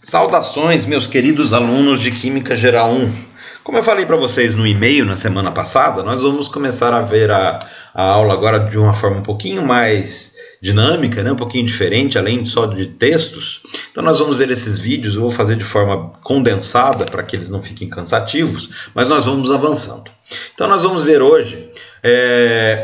Saudações, meus queridos alunos de Química Geral 1. Como eu falei para vocês no e-mail na semana passada, nós vamos começar a ver a aula agora de uma forma um pouquinho mais dinâmica, né? Um pouquinho diferente, além só de textos. Então nós vamos ver esses vídeos, eu vou fazer de forma condensada para que eles não fiquem cansativos, mas nós vamos avançando. Então nós vamos ver hoje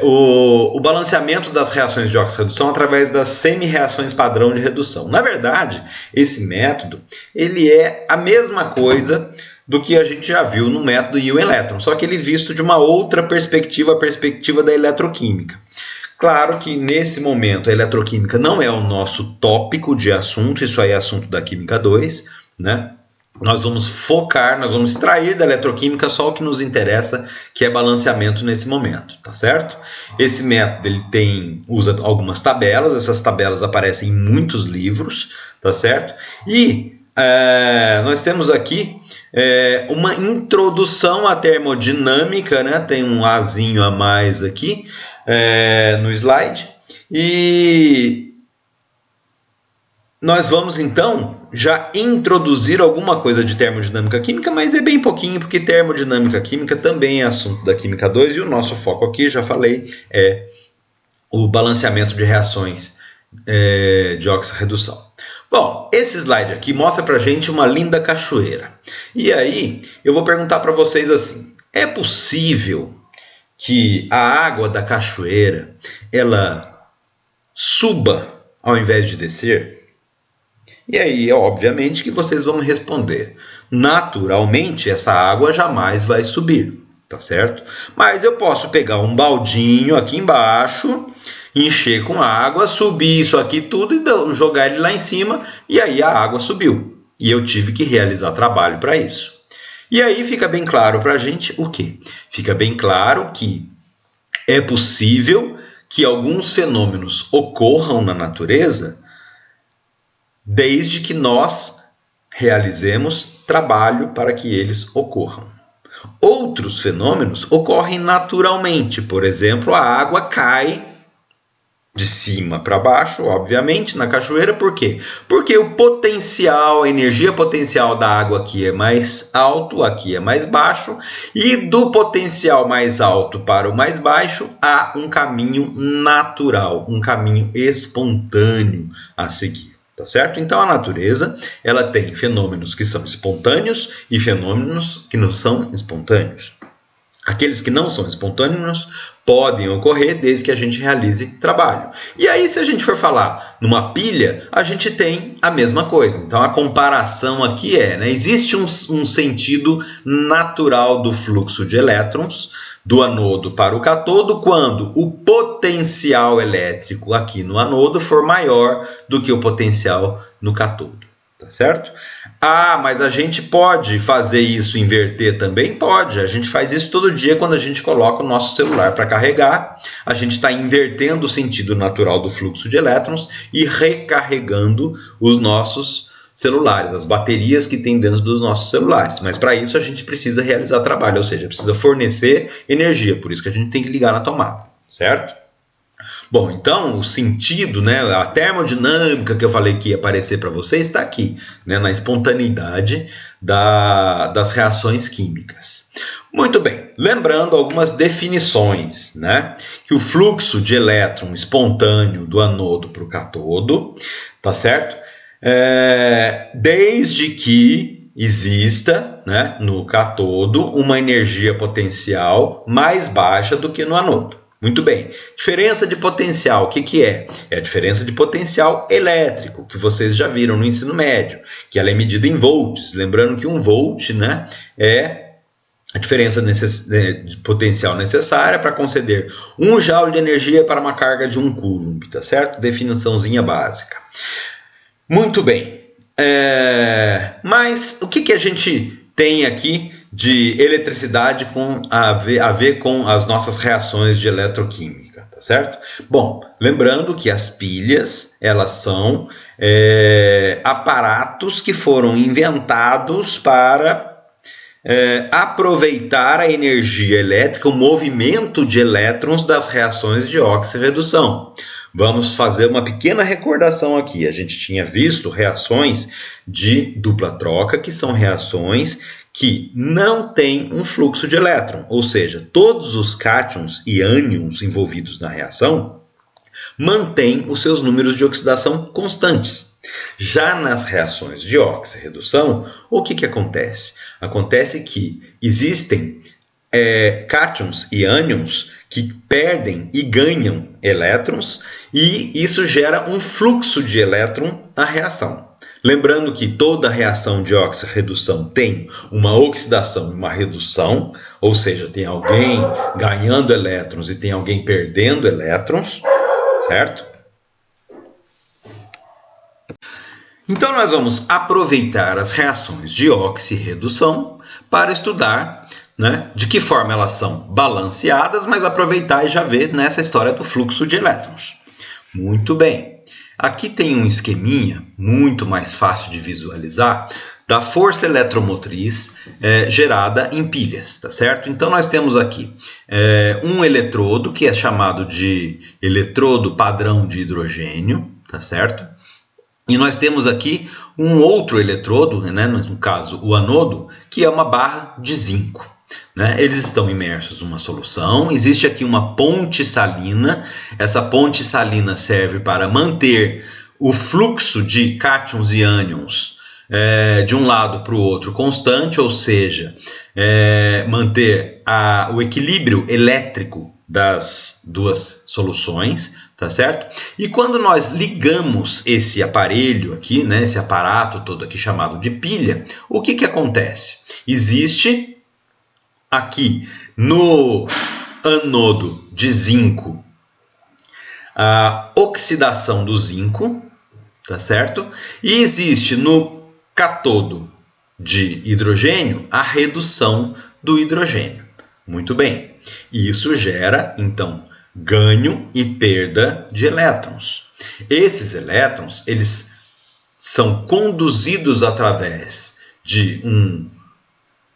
o balanceamento das reações de oxirredução através das semi-reações padrão de redução. Na verdade, esse método ele é a mesma coisa do que a gente já viu no método Ion-Elétron, só que ele visto de uma outra perspectiva, a perspectiva da eletroquímica. Claro que nesse momento a eletroquímica não é o nosso tópico de assunto, isso aí é assunto da Química 2, né? Nós vamos focar, nós vamos extrair da eletroquímica só o que nos interessa, que é balanceamento nesse momento, tá certo? Esse método ele usa algumas tabelas, essas tabelas aparecem em muitos livros, tá certo? E nós temos aqui uma introdução à termodinâmica, né? Tem um Azinho a mais aqui no slide, e nós vamos então já introduzir alguma coisa de termodinâmica química, mas é bem pouquinho, porque termodinâmica química também é assunto da Química 2, e o nosso foco aqui, já falei, é o balanceamento de reações de oxirredução. Bom, esse slide aqui mostra pra gente uma linda cachoeira. E aí, eu vou perguntar para vocês assim, é possível que a água da cachoeira, ela suba ao invés de descer? E aí, obviamente, que vocês vão responder. Naturalmente, essa água jamais vai subir, tá certo? Mas eu posso pegar um baldinho aqui embaixo, encher com água, subir isso aqui tudo e jogar ele lá em cima, e aí a água subiu. E eu tive que realizar trabalho para isso. E aí fica bem claro para a gente o quê? Fica bem claro que é possível que alguns fenômenos ocorram na natureza desde que nós realizemos trabalho para que eles ocorram. Outros fenômenos ocorrem naturalmente. Por exemplo, a água cai de cima para baixo, obviamente, na cachoeira. Por quê? Porque o potencial, a energia potencial da água aqui é mais alto, aqui é mais baixo, e do potencial mais alto para o mais baixo há um caminho natural, um caminho espontâneo a seguir. Tá certo? Então a natureza ela tem fenômenos que são espontâneos e fenômenos que não são espontâneos. Aqueles que não são espontâneos podem ocorrer desde que a gente realize trabalho. E aí, se a gente for falar numa pilha, a gente tem a mesma coisa. Então, a comparação aqui existe um sentido natural do fluxo de elétrons do anodo para o catodo quando o potencial elétrico aqui no anodo for maior do que o potencial no catodo. Tá certo? Mas a gente pode fazer isso, inverter também? Pode. A gente faz isso todo dia quando a gente coloca o nosso celular para carregar. A gente está invertendo o sentido natural do fluxo de elétrons e recarregando os nossos celulares, as baterias que tem dentro dos nossos celulares. Mas para isso a gente precisa realizar trabalho, ou seja, precisa fornecer energia. Por isso que a gente tem que ligar na tomada, certo? Bom, então o sentido, a termodinâmica que eu falei que ia aparecer para vocês está aqui, na espontaneidade das reações químicas. Muito bem, lembrando algumas definições, que o fluxo de elétron espontâneo do anodo para o catodo, tá certo? Desde que exista, no catodo, uma energia potencial mais baixa do que no anodo. Muito bem. Diferença de potencial, o que é? É a diferença de potencial elétrico, que vocês já viram no ensino médio, que ela é medida em volts. Lembrando que 1 volt é a diferença de potencial necessária para conceder 1 joule de energia para uma carga de 1 coulomb, tá certo? Definiçãozinha básica. Muito bem. Mas o que a gente tem aqui de eletricidade a ver com as nossas reações de eletroquímica, tá certo? Bom, lembrando que as pilhas, elas são aparatos que foram inventados para aproveitar a energia elétrica, o movimento de elétrons das reações de oxirredução. Vamos fazer uma pequena recordação aqui. A gente tinha visto reações de dupla troca, que são reações que não têm um fluxo de elétron, ou seja, todos os cátions e ânions envolvidos na reação mantêm os seus números de oxidação constantes. Já nas reações de oxirredução, o que acontece? Acontece que existem cátions e ânions que perdem e ganham elétrons, e isso gera um fluxo de elétron na reação. Lembrando que toda reação de oxirredução tem uma oxidação e uma redução, ou seja, tem alguém ganhando elétrons e tem alguém perdendo elétrons, certo? Então nós vamos aproveitar as reações de oxirredução para estudar, né, de que forma elas são balanceadas, mas aproveitar e já ver nessa história do fluxo de elétrons. Muito bem. Aqui tem um esqueminha muito mais fácil de visualizar da força eletromotriz gerada em pilhas, tá certo? Então nós temos aqui um eletrodo que é chamado de eletrodo padrão de hidrogênio, tá certo? E nós temos aqui um outro eletrodo, né, no caso o anodo, que é uma barra de zinco. Né? Eles estão imersos numa solução, existe aqui uma ponte salina, essa ponte salina serve para manter o fluxo de cátions e ânions de um lado para o outro constante, ou seja, manter o equilíbrio elétrico das duas soluções, tá certo? E quando nós ligamos esse aparelho aqui, né, esse aparato todo aqui chamado de pilha, o que acontece? Existe aqui no anodo de zinco a oxidação do zinco, tá certo? E existe no catodo de hidrogênio a redução do hidrogênio. Muito bem. E isso gera, então, ganho e perda de elétrons. Esses elétrons, eles são conduzidos através de um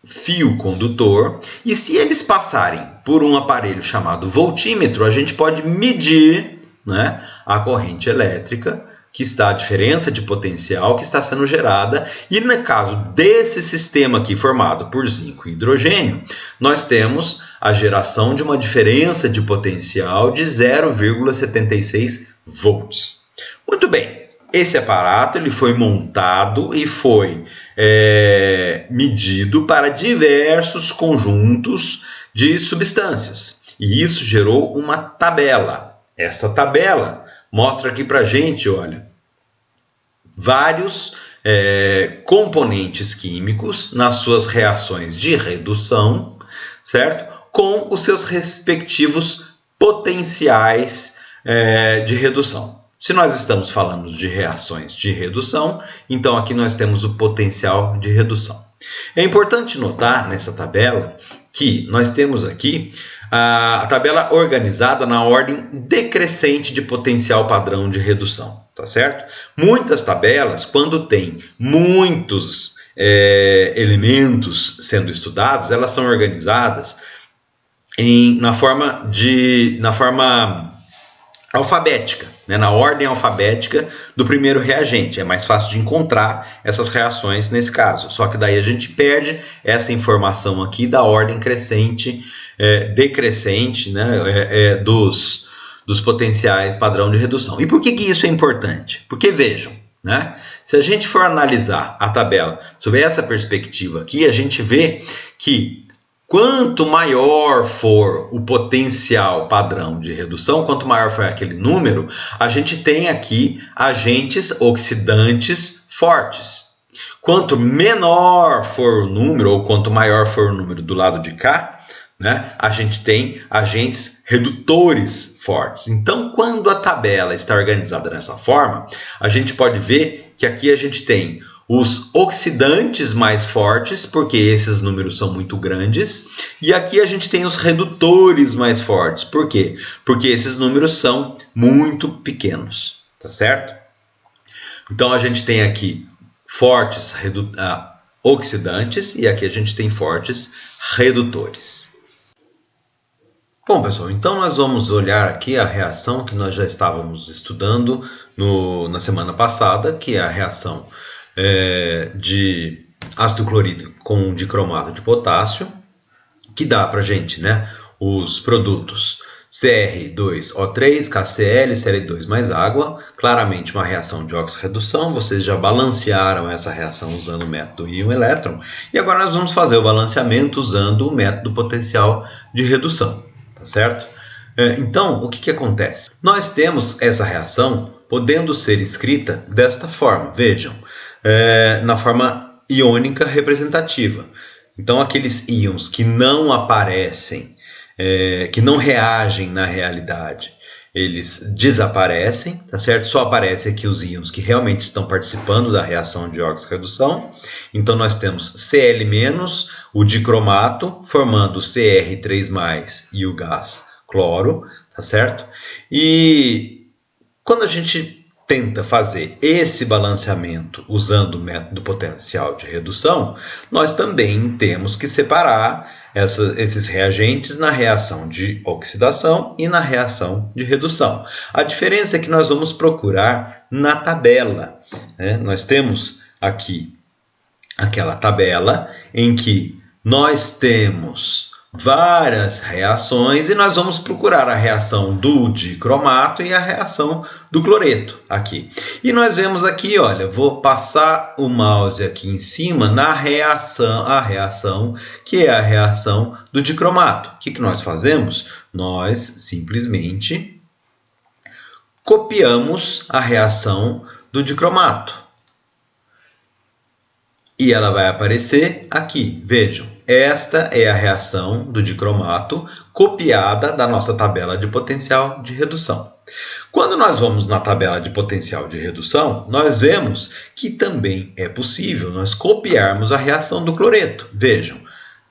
fio condutor, e se eles passarem por um aparelho chamado voltímetro, a gente pode medir, né, a corrente elétrica, que está a diferença de potencial que está sendo gerada, e no caso desse sistema aqui formado por zinco e hidrogênio, nós temos a geração de uma diferença de potencial de 0,76 volts. Muito bem. Esse aparato ele foi montado e foi medido para diversos conjuntos de substâncias. E isso gerou uma tabela. Essa tabela mostra aqui para a gente, olha, vários componentes químicos nas suas reações de redução, certo? Com os seus respectivos potenciais de redução. Se nós estamos falando de reações de redução, então aqui nós temos o potencial de redução. É importante notar nessa tabela que nós temos aqui a tabela organizada na ordem decrescente de potencial padrão de redução, tá certo? Muitas tabelas, quando tem muitos elementos sendo estudados, elas são organizadas na forma alfabética, né, na ordem alfabética do primeiro reagente. É mais fácil de encontrar essas reações nesse caso. Só que daí a gente perde essa informação aqui da ordem crescente, decrescente, né, dos potenciais padrão de redução. E por que isso é importante? Porque vejam, né, se a gente for analisar a tabela sob essa perspectiva aqui, a gente vê que quanto maior for o potencial padrão de redução, quanto maior for aquele número, a gente tem aqui agentes oxidantes fortes. Quanto menor for o número, ou quanto maior for o número do lado de cá, né, a gente tem agentes redutores fortes. Então, quando a tabela está organizada dessa forma, a gente pode ver que aqui a gente tem os oxidantes mais fortes, porque esses números são muito grandes, e aqui a gente tem os redutores mais fortes. Por quê? Porque esses números são muito pequenos, tá certo? Então a gente tem aqui fortes oxidantes e aqui a gente tem fortes redutores. Bom, pessoal, então nós vamos olhar aqui a reação que nós já estávamos estudando na semana passada, que é a reação de ácido clorídrico com dicromato de potássio, que dá para a gente, né, os produtos Cr2O3, KCl, Cl2 mais água, claramente uma reação de oxirredução. Vocês já balancearam essa reação usando o método íon-elétron, e agora nós vamos fazer o balanceamento usando o método potencial de redução, tá certo? Então, o que acontece? Nós temos essa reação podendo ser escrita desta forma, vejam, na forma iônica representativa. Então, aqueles íons que não aparecem, que não reagem na realidade, eles desaparecem, tá certo? Só aparecem aqui os íons que realmente estão participando da reação de oxirredução. Então, nós temos Cl-, o dicromato, formando Cr3+, e o gás cloro, tá certo? E quando a gente tenta fazer esse balanceamento usando o método potencial de redução, nós também temos que separar esses reagentes na reação de oxidação e na reação de redução. A diferença é que nós vamos procurar na tabela, né? Nós temos aqui aquela tabela em que nós temos várias reações e nós vamos procurar a reação do dicromato e a reação do cloreto aqui. E nós vemos aqui, olha, vou passar o mouse aqui em cima na reação, a reação que é a reação do dicromato. O que nós fazemos? Nós simplesmente copiamos a reação do dicromato. E ela vai aparecer aqui, vejam. Esta é a reação do dicromato copiada da nossa tabela de potencial de redução. Quando nós vamos na tabela de potencial de redução, nós vemos que também é possível nós copiarmos a reação do cloreto. Vejam,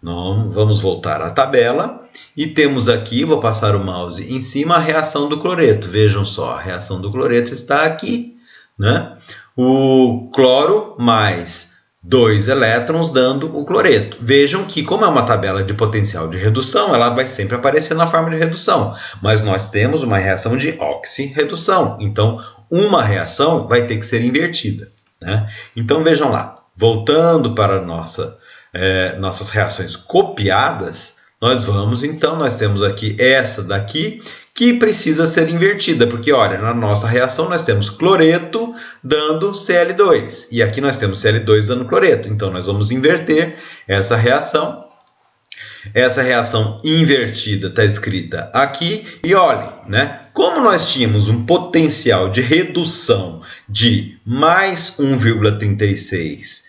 vamos voltar à tabela e temos aqui, vou passar o mouse em cima, a reação do cloreto. Vejam só, a reação do cloreto está aqui, né? O cloro mais 2 elétrons dando o cloreto. Vejam que, como é uma tabela de potencial de redução, ela vai sempre aparecer na forma de redução. Mas nós temos uma reação de oxirredução. Então, uma reação vai ter que ser invertida, né? Então, vejam lá. Voltando para nossas reações copiadas, nós temos aqui essa daqui, que precisa ser invertida, porque, olha, na nossa reação nós temos cloreto dando Cl2, e aqui nós temos Cl2 dando cloreto. Então, nós vamos inverter essa reação. Essa reação invertida está escrita aqui, e olhem, né? Como nós tínhamos um potencial de redução de mais 1,36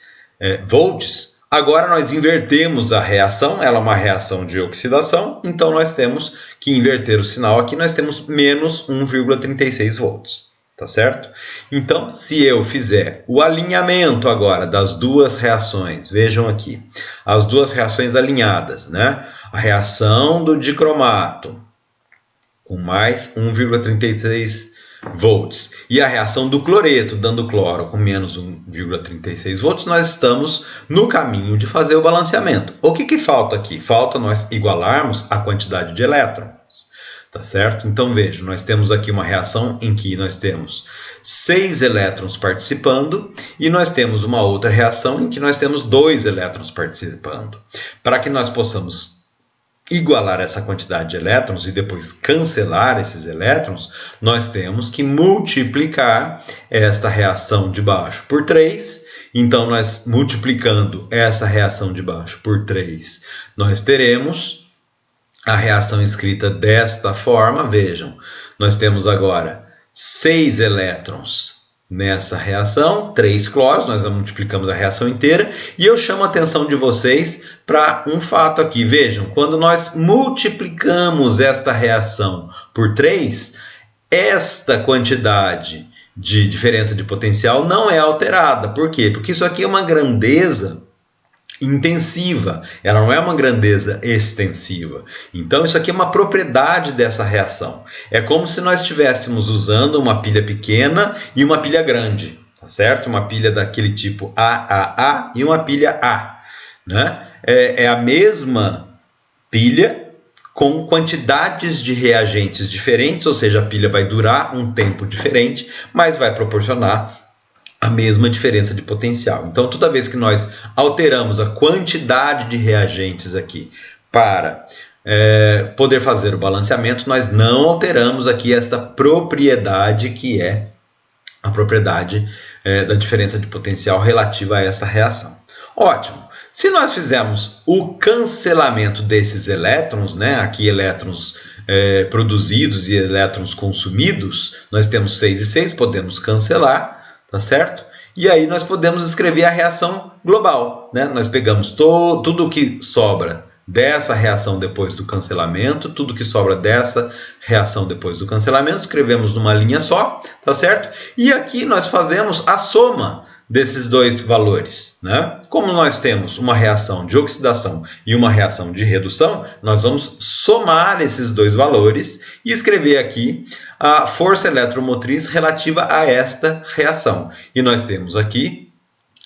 volts, agora nós invertemos a reação, ela é uma reação de oxidação, então nós temos que inverter o sinal aqui, nós temos menos 1,36 volts, tá certo? Então, se eu fizer o alinhamento agora das duas reações, vejam aqui, as duas reações alinhadas, né? A reação do dicromato com mais 1,36 volts e a reação do cloreto dando cloro com menos 1,36 volts, nós estamos no caminho de fazer o balanceamento. O que falta aqui? Falta nós igualarmos a quantidade de elétrons, tá certo? Então vejam, nós temos aqui uma reação em que nós temos 6 elétrons participando e nós temos uma outra reação em que nós temos 2 elétrons participando. Para que nós possamos igualar essa quantidade de elétrons e depois cancelar esses elétrons, nós temos que multiplicar esta reação de baixo por 3. Então, nós multiplicando essa reação de baixo por 3, nós teremos a reação escrita desta forma. Vejam, nós temos agora 6 elétrons nessa reação, 3 cloros, nós multiplicamos a reação inteira, e eu chamo a atenção de vocês para um fato aqui. Vejam, quando nós multiplicamos esta reação por 3, esta quantidade de diferença de potencial não é alterada. Por quê? Porque isso aqui é uma grandeza intensiva, ela não é uma grandeza extensiva. Então, isso aqui é uma propriedade dessa reação. É como se nós estivéssemos usando uma pilha pequena e uma pilha grande, tá certo? Uma pilha daquele tipo AAA e uma pilha A, né? É a mesma pilha com quantidades de reagentes diferentes, ou seja, a pilha vai durar um tempo diferente, mas vai proporcionar a mesma diferença de potencial. Então, toda vez que nós alteramos a quantidade de reagentes aqui para poder fazer o balanceamento, nós não alteramos aqui esta propriedade que é a propriedade da diferença de potencial relativa a essa reação. Ótimo! Se nós fizermos o cancelamento desses elétrons, né, aqui elétrons produzidos e elétrons consumidos, nós temos 6 e 6, podemos cancelar, tá certo? E aí nós podemos escrever a reação global, né? Nós pegamos tudo que sobra dessa reação depois do cancelamento, tudo que sobra dessa reação depois do cancelamento, escrevemos numa linha só, tá certo? E aqui nós fazemos a soma desses dois valores, né? Como nós temos uma reação de oxidação e uma reação de redução, nós vamos somar esses dois valores e escrever aqui a força eletromotriz relativa a esta reação. E nós temos aqui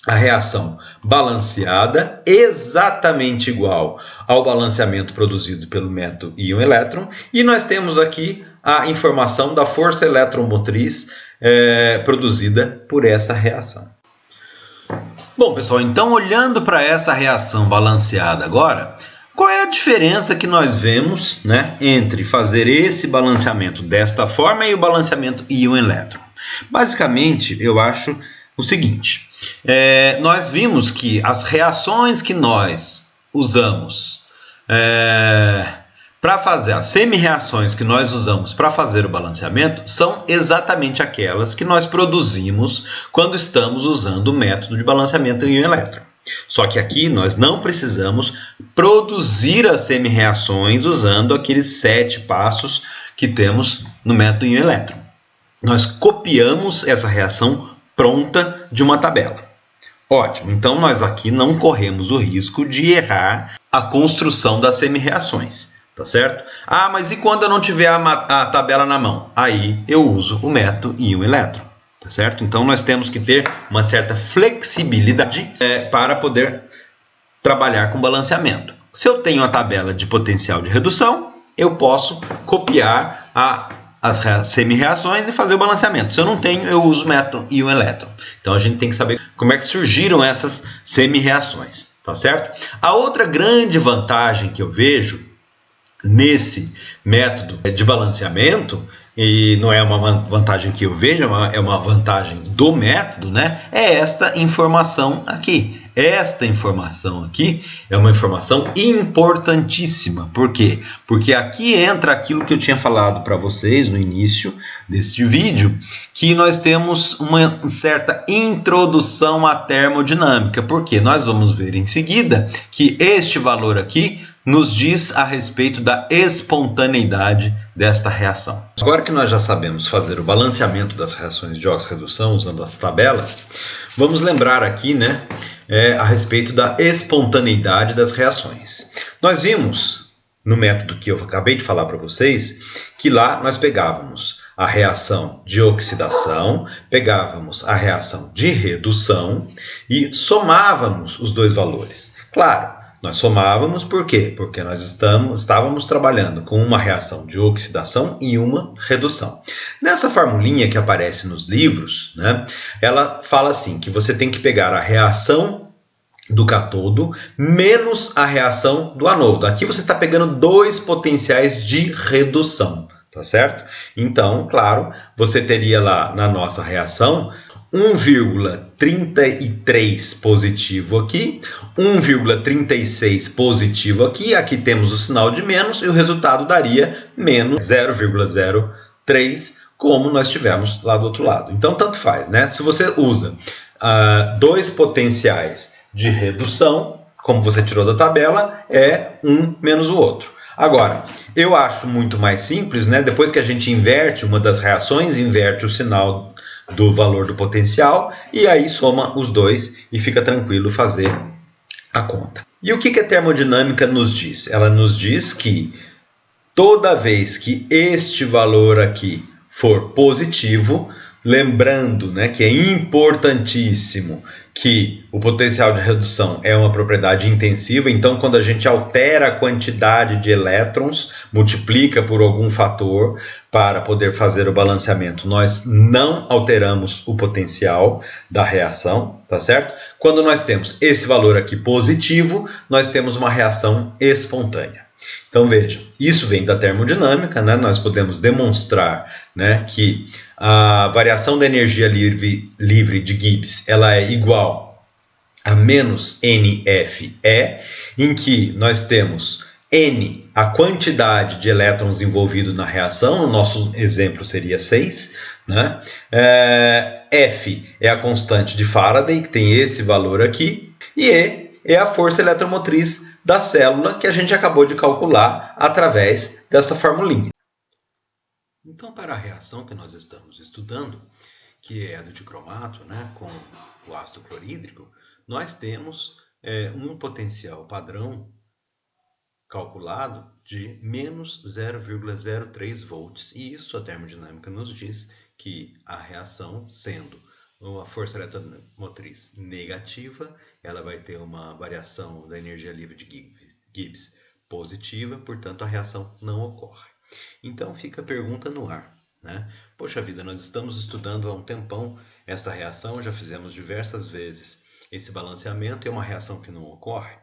a reação balanceada, exatamente igual ao balanceamento produzido pelo método íon-elétron, e nós temos aqui a informação da força eletromotriz produzida por essa reação. Bom, pessoal, então olhando para essa reação balanceada agora, qual é a diferença que nós vemos, né, entre fazer esse balanceamento desta forma e o balanceamento íon-elétron? Basicamente, eu acho o seguinte, nós vimos que as reações que nós usamos para fazer, as semi-reações que nós usamos para fazer o balanceamento são exatamente aquelas que nós produzimos quando estamos usando o método de balanceamento íon-elétron. Só que aqui nós não precisamos produzir as semi-reações usando aqueles 7 passos que temos no método íon-elétron. Nós copiamos essa reação pronta de uma tabela. Ótimo, então nós aqui não corremos o risco de errar a construção das semi-reações. Tá certo? Ah, mas e quando eu não tiver a tabela na mão? Aí eu uso o método íon-elétron. Tá certo? Então nós temos que ter uma certa flexibilidade para poder trabalhar com balanceamento. Se eu tenho a tabela de potencial de redução, eu posso copiar as semi-reações e fazer o balanceamento. Se eu não tenho, eu uso o método íon-elétron. Então a gente tem que saber como é que surgiram essas semi-reações. Tá certo? A outra grande vantagem que eu vejo nesse método de balanceamento, e não é uma vantagem que eu vejo, é uma vantagem do método, né? É esta informação aqui. Esta informação aqui é uma informação importantíssima. Por quê? Porque aqui entra aquilo que eu tinha falado para vocês no início deste vídeo, que nós temos uma certa introdução à termodinâmica. Porque nós vamos ver em seguida que este valor aqui nos diz a respeito da espontaneidade desta reação. Agora que nós já sabemos fazer o balanceamento das reações de oxirredução usando as tabelas, vamos lembrar aqui, né, a respeito da espontaneidade das reações. Nós vimos no método que eu acabei de falar para vocês que lá nós pegávamos a reação de oxidação, pegávamos a reação de redução e somávamos os dois valores. Claro, nós somávamos por quê? Porque nós estávamos trabalhando com uma reação de oxidação e uma redução. Nessa formulinha que aparece nos livros, né, ela fala assim, que você tem que pegar a reação do catodo menos a reação do anodo. Aqui você está pegando dois potenciais de redução, tá certo? Então, claro, você teria lá na nossa reação 1,33 positivo aqui, 1,36 positivo aqui, aqui temos o sinal de menos e o resultado daria menos 0,03, como nós tivemos lá do outro lado. Então, tanto faz, né? Se você usa dois potenciais de redução, como você tirou da tabela, é um menos o outro. Agora, eu acho muito mais simples, né? Depois que a gente inverte uma das reações, inverte o sinal do valor do potencial e aí soma os dois e fica tranquilo fazer a conta. E o que a termodinâmica nos diz? Ela nos diz que toda vez que este valor aqui for positivo, lembrando, né, que é importantíssimo que o potencial de redução é uma propriedade intensiva, então quando a gente altera a quantidade de elétrons, multiplica por algum fator para poder fazer o balanceamento, nós não alteramos o potencial da reação, tá certo? Quando nós temos esse valor aqui positivo, nós temos uma reação espontânea. Então vejam, isso vem da termodinâmica, né? Nós podemos demonstrar, né, que a variação da energia livre de Gibbs ela é igual a menos NFE, em que nós temos N, a quantidade de elétrons envolvidos na reação, no nosso exemplo seria 6, né? F é a constante de Faraday, que tem esse valor aqui, e E é a força eletromotriz da célula que a gente acabou de calcular através dessa formulinha. Então, para a reação que nós estamos estudando, que é a do dicromato, né, com o ácido clorídrico, nós temos um potencial padrão calculado de menos 0,03 volts. E isso a termodinâmica nos diz que a reação, sendo uma força eletromotriz negativa, ela vai ter uma variação da energia livre de Gibbs positiva, portanto a reação não ocorre. Então fica a pergunta no ar, né? Poxa vida, nós estamos estudando há um tempão esta reação, já fizemos diversas vezes esse balanceamento, é uma reação que não ocorre?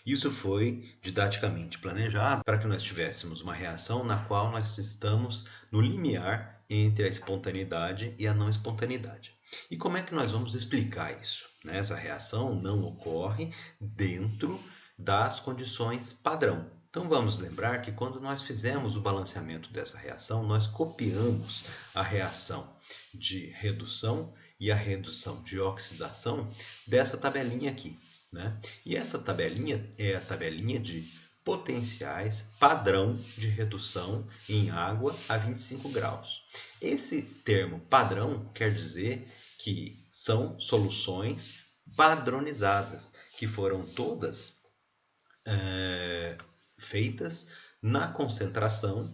Isso foi didaticamente planejado para que nós tivéssemos uma reação na qual nós estamos no limiar entre a espontaneidade e a não espontaneidade. E como é que nós vamos explicar isso? Essa reação não ocorre dentro das condições padrão. Então vamos lembrar que quando nós fizemos o balanceamento dessa reação, nós copiamos a reação de redução e a redução de oxidação dessa tabelinha aqui, né? E essa tabelinha é a tabelinha de potenciais padrão de redução em água a 25 graus. Esse termo padrão quer dizer que são soluções padronizadas, que foram todas feitas na concentração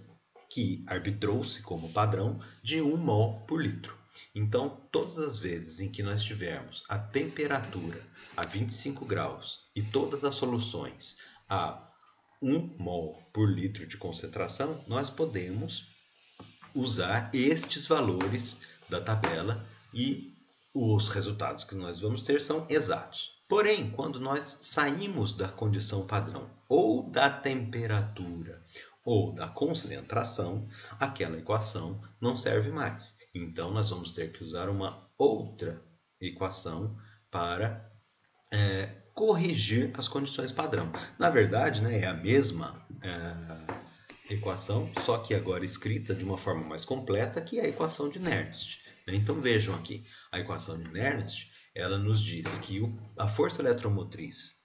que arbitrou-se como padrão de 1 mol por litro. Então, todas as vezes em que nós tivermos a temperatura a 25 graus e todas as soluções a 1 mol por litro de concentração, nós podemos usar estes valores da tabela e os resultados que nós vamos ter são exatos. Porém, quando nós saímos da condição padrão ou da temperatura ou da concentração, aquela equação não serve mais. Então, nós vamos ter que usar uma outra equação para corrigir as condições padrão. Na verdade, é a mesma equação, só que agora escrita de uma forma mais completa, que é a equação de Nernst. Então, vejam aqui, a equação de Nernst, ela nos diz que a força eletromotriz,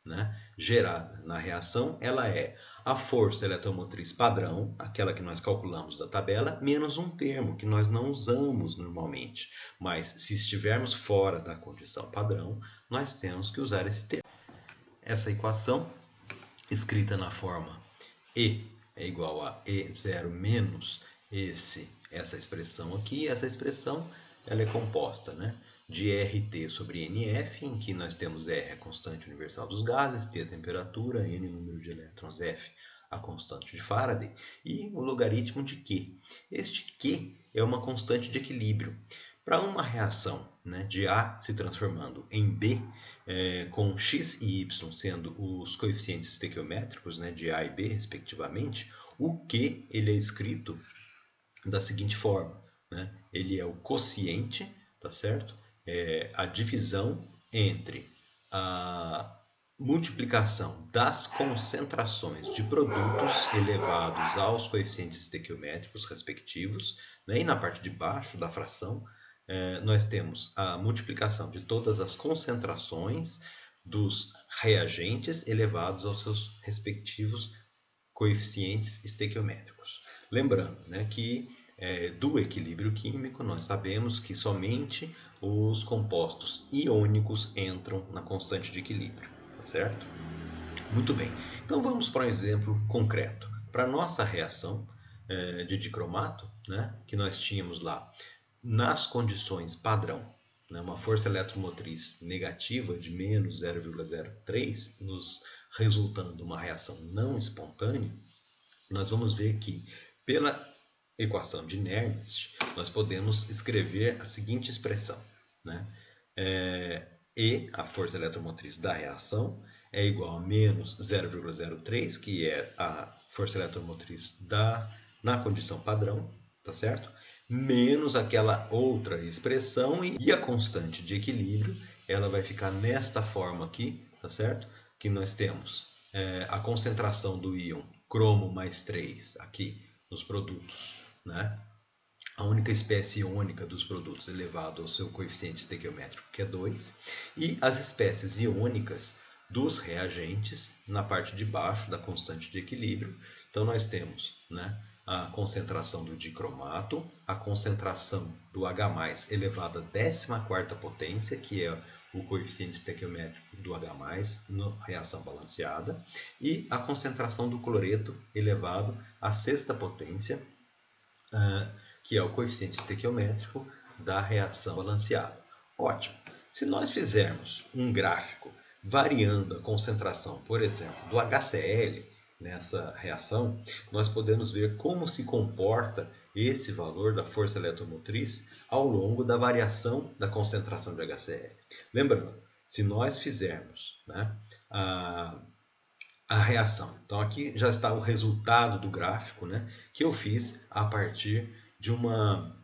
gerada na reação, ela é a força eletromotriz padrão, aquela que nós calculamos da tabela, menos um termo que nós não usamos normalmente. Mas se estivermos fora da condição padrão, nós temos que usar esse termo. Essa equação, escrita na forma E é igual a E0 menos essa expressão aqui. Essa expressão ela é composta, de RT sobre NF, em que nós temos R a constante universal dos gases, T a temperatura, N o número de elétrons, F a constante de Faraday, e o logaritmo de Q. Este Q é uma constante de equilíbrio. Para uma reação de A se transformando em B, com X e Y sendo os coeficientes estequiométricos de A e B, respectivamente, o Q ele é escrito da seguinte forma. Ele é o quociente, tá certo? A divisão entre a multiplicação das concentrações de produtos elevados aos coeficientes estequiométricos respectivos, e na parte de baixo da fração nós temos a multiplicação de todas as concentrações dos reagentes elevados aos seus respectivos coeficientes estequiométricos. Lembrando que do equilíbrio químico, nós sabemos que somente os compostos iônicos entram na constante de equilíbrio, tá certo? Muito bem, então vamos para um exemplo concreto. Para a nossa reação de dicromato, que nós tínhamos lá nas condições padrão, né, uma força eletromotriz negativa de menos 0,03, nos resultando uma reação não espontânea, nós vamos ver que, pela equação de Nernst, nós podemos escrever a seguinte expressão, né? E, a força eletromotriz da reação, é igual a menos 0,03, que é a força eletromotriz na condição padrão, tá certo? Menos aquela outra expressão, e a constante de equilíbrio, ela vai ficar nesta forma aqui, tá certo? Que nós temos a concentração do íon cromo mais 3 aqui nos produtos, né? A única espécie iônica dos produtos elevado ao seu coeficiente estequiométrico, que é 2, e as espécies iônicas dos reagentes na parte de baixo da constante de equilíbrio. Então, nós temos, né, a concentração do dicromato, a concentração do H+, elevado à 14ª potência, que é o coeficiente estequiométrico do H+, na reação balanceada, e a concentração do cloreto elevado à 6ª potência, que é o coeficiente estequiométrico da reação balanceada. Ótimo! Se nós fizermos um gráfico variando a concentração, por exemplo, do HCl nessa reação, nós podemos ver como se comporta esse valor da força eletromotriz ao longo da variação da concentração de HCl. Lembrando, se nós fizermos, né, a reação, então aqui já está o resultado do gráfico, né, que eu fiz a partir de uma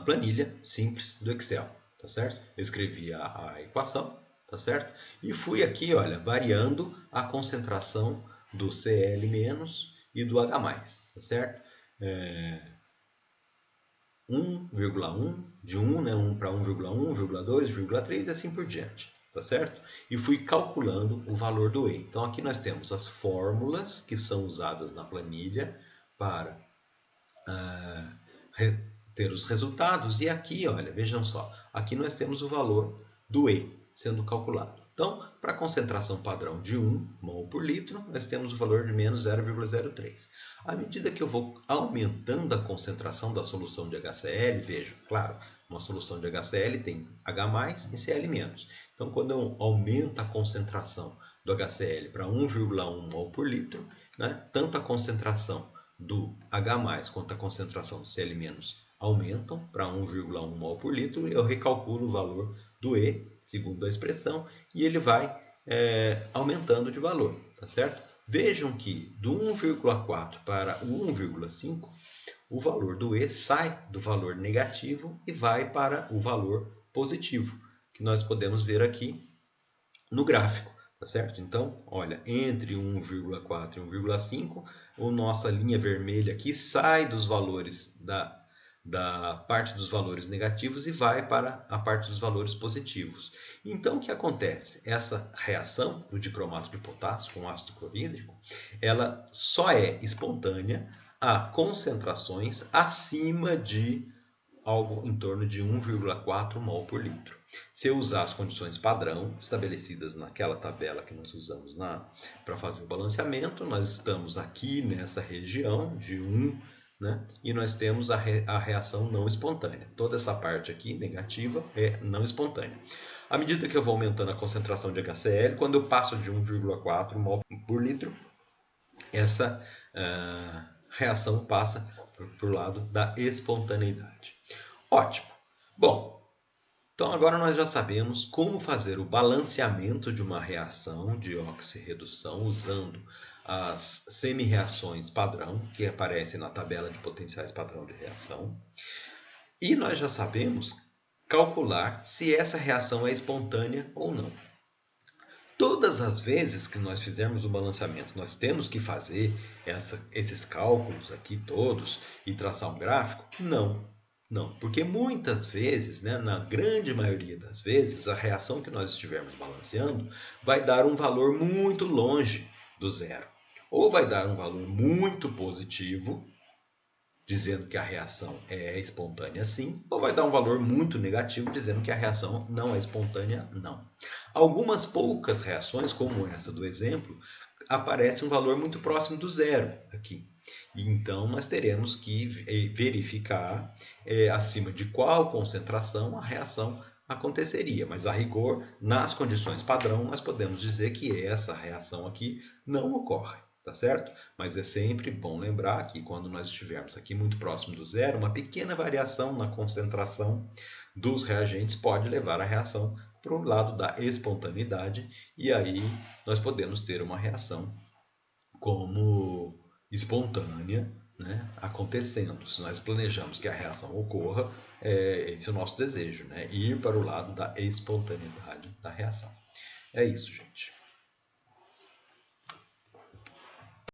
planilha simples do Excel, tá certo? Eu escrevi a equação, tá certo? E fui aqui, olha, variando a concentração do Cl- e do H+, tá certo? 1,1, de 1, né, 1 para 1,1, 1,2, 1,3 e assim por diante, tá certo? E fui calculando o valor do E. Então aqui nós temos as fórmulas que são usadas na planilha para ter os resultados, e aqui, olha, vejam só, aqui nós temos o valor do E sendo calculado. Então, para a concentração padrão de 1 mol por litro, nós temos o valor de menos 0,03. À medida que eu vou aumentando a concentração da solução de HCl, veja, claro, uma solução de HCl tem H+, e Cl-. Então, quando eu aumento a concentração do HCl para 1,1 mol por litro, né, tanto a concentração do H+, quanto a concentração do Cl- aumentam para 1,1 mol por litro, eu recalculo o valor do E, segundo a expressão, e ele vai aumentando de valor, tá certo? Vejam que do 1,4 para o 1,5, o valor do E sai do valor negativo e vai para o valor positivo, que nós podemos ver aqui no gráfico. Tá certo? Então, olha, entre 1,4 e 1,5, a nossa linha vermelha aqui sai dos valores da parte dos valores negativos e vai para a parte dos valores positivos. Então, o que acontece? Essa reação do dicromato de potássio com ácido clorídrico, ela só é espontânea a concentrações acima de algo em torno de 1,4 mol por litro. Se eu usar as condições padrão estabelecidas naquela tabela que nós usamos para fazer o balanceamento, nós estamos aqui nessa região de 1, né? E nós temos a reação não espontânea. Toda essa parte aqui negativa é não espontânea. À medida que eu vou aumentando a concentração de HCl, quando eu passo de 1,4 mol por litro, essa reação passa para o lado da espontaneidade. Ótimo! Bom, então agora nós já sabemos como fazer o balanceamento de uma reação de oxirredução usando as semi-reações padrão, que aparecem na tabela de potenciais padrão de reação. E nós já sabemos calcular se essa reação é espontânea ou não. Todas as vezes que nós fizermos o balanceamento, nós temos que fazer esses cálculos aqui todos e traçar um gráfico? Não. Não, porque muitas vezes, né, na grande maioria das vezes, a reação que nós estivermos balanceando vai dar um valor muito longe do zero. Ou vai dar um valor muito positivo, dizendo que a reação é espontânea sim, ou vai dar um valor muito negativo, dizendo que a reação não é espontânea não. Algumas poucas reações, como essa do exemplo, aparece um valor muito próximo do zero aqui. Então, nós teremos que verificar acima de qual concentração a reação aconteceria. Mas, a rigor, nas condições padrão, nós podemos dizer que essa reação aqui não ocorre. Tá certo? Mas é sempre bom lembrar que quando nós estivermos aqui muito próximo do zero, uma pequena variação na concentração dos reagentes pode levar a reação para o lado da espontaneidade, e aí nós podemos ter uma reação como espontânea, né, acontecendo. Se nós planejamos que a reação ocorra, esse é o nosso desejo, né, ir para o lado da espontaneidade da reação. É isso, gente.